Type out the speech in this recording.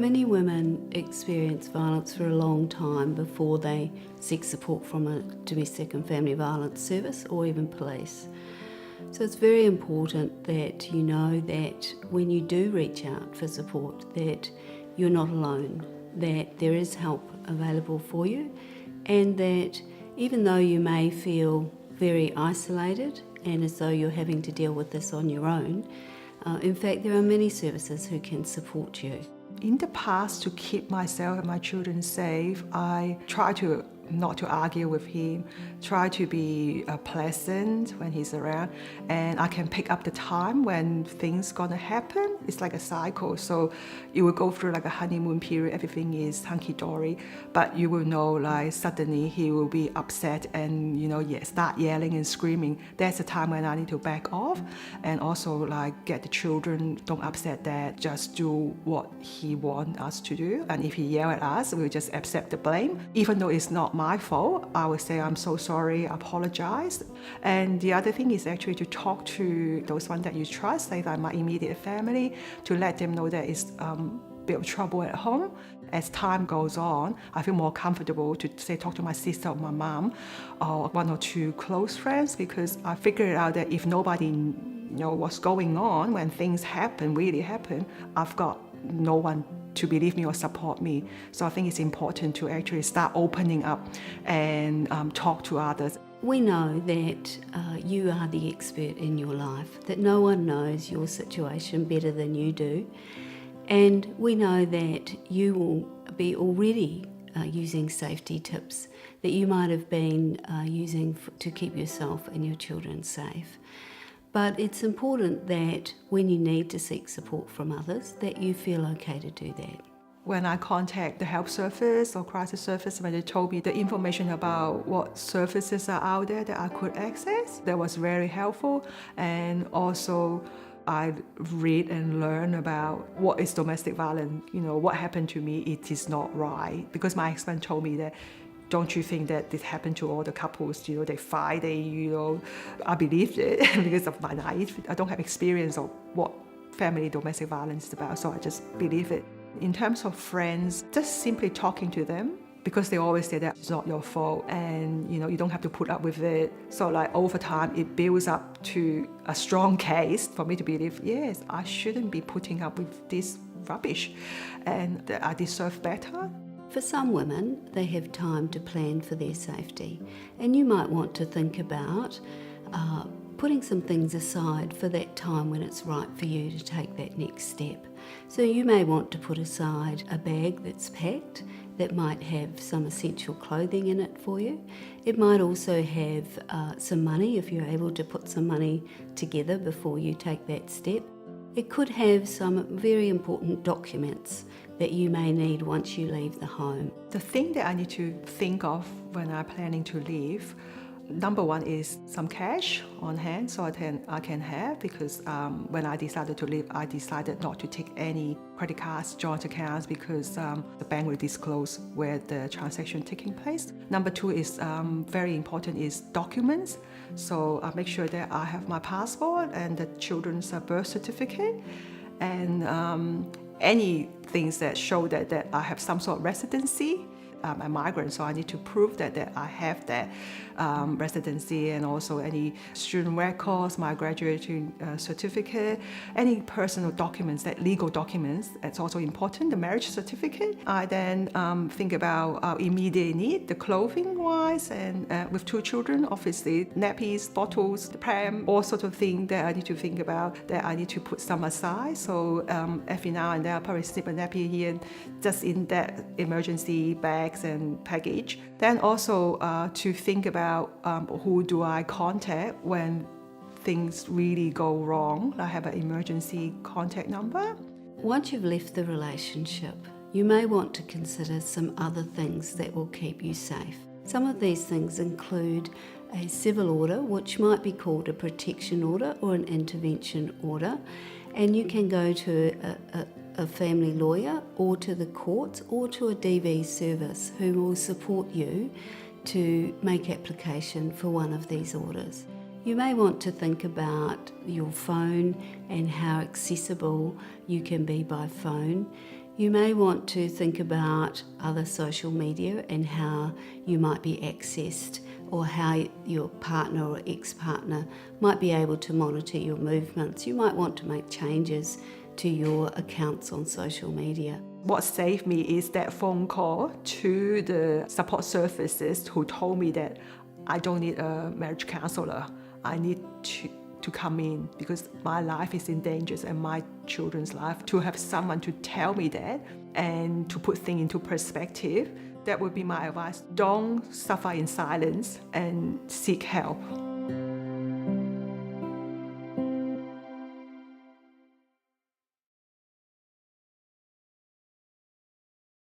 Many women experience violence for a long time before they seek support from a domestic and family violence service or even police. So it's very important that you know that when you do reach out for support that you're not alone, that there is help available for you, and that even though you may feel very isolated and as though you're having to deal with this on your own, in fact there are many services who can support you. In the past, to keep myself and my children safe, I try to not to argue with him, try to be pleasant when he's around, and I can pick up the time when things gonna happen. It's like a cycle, so you will go through like a honeymoon period, everything is hunky-dory, but you will know like suddenly he will be upset and start yelling and screaming. That's the time when I need to back off, and also like get the children, don't upset dad, just do what he wants us to do, and if he yell at us, we'll just accept the blame. Even though it's not my fault, I will say I'm so sorry, I apologize. And the other thing is actually to talk to those ones that you trust, like my immediate family, to let them know that it's a bit of trouble at home. As time goes on, I feel more comfortable to say talk to my sister or my mom or one or two close friends, because I figured out that if nobody knows what's going on when things happen, really happen, I've got no one to believe me or support me. So I think it's important to actually start opening up and talk to others. We know that you are the expert in your life, that no one knows your situation better than you do. And we know that you will be already using safety tips that you might have been using to keep yourself and your children safe. But it's important that when you need to seek support from others, that you feel okay to do that. When I contact the health service or crisis service, when they told me the information about what services are out there that I could access, that was very helpful. And also I read and learn about what is domestic violence, what happened to me, it is not right. Because my husband told me that, don't you think that this happened to all the couples, they fight, I believed it because of my naive, I don't have experience of what family domestic violence is about, so I just believe it. In terms of friends, just simply talking to them, because they always say that it's not your fault and you don't have to put up with it. So like over time, it builds up to a strong case for me to believe, yes, I shouldn't be putting up with this rubbish and that I deserve better. For some women, they have time to plan for their safety, and you might want to think about putting some things aside for that time when it's right for you to take that next step. So you may want to put aside a bag that's packed that might have some essential clothing in it for you. It might also have some money if you're able to put some money together before you take that step. It could have some very important documents that you may need once you leave the home. The thing that I need to think of when I'm planning to leave, number one is some cash on hand so I can have, because when I decided to leave, I decided not to take any credit cards, joint accounts, because the bank will disclose where the transaction taking place. Number two is very important is documents. So I make sure that I have my passport and the children's birth certificate and any things that show that I have some sort of residency. I'm a migrant, so I need to prove that I have that residency, and also any student records, my graduating certificate, any personal documents, that legal documents, that's also important, the marriage certificate. I then think about our immediate need, the clothing-wise, and with two children, obviously, nappies, bottles, the pram, all sorts of things that I need to think about, that I need to put some aside. So every now and then I'll probably slip a nappy here, just in that emergency bag and package. Then also to think about who do I contact when things really go wrong. I have an emergency contact number. Once you've left the relationship, you may want to consider some other things that will keep you safe. Some of these things include a civil order, which might be called a protection order or an intervention order, and you can go to a family lawyer or to the courts or to a DV service who will support you to make application for one of these orders. You may want to think about your phone and how accessible you can be by phone. You may want to think about other social media and how you might be accessed, or how your partner or ex-partner might be able to monitor your movements. You might want to make changes to your accounts on social media. What saved me is that phone call to the support services who told me that I don't need a marriage counselor. I need to come in because my life is in danger and my children's life. To have someone to tell me that and to put things into perspective, that would be my advice. Don't suffer in silence and seek help.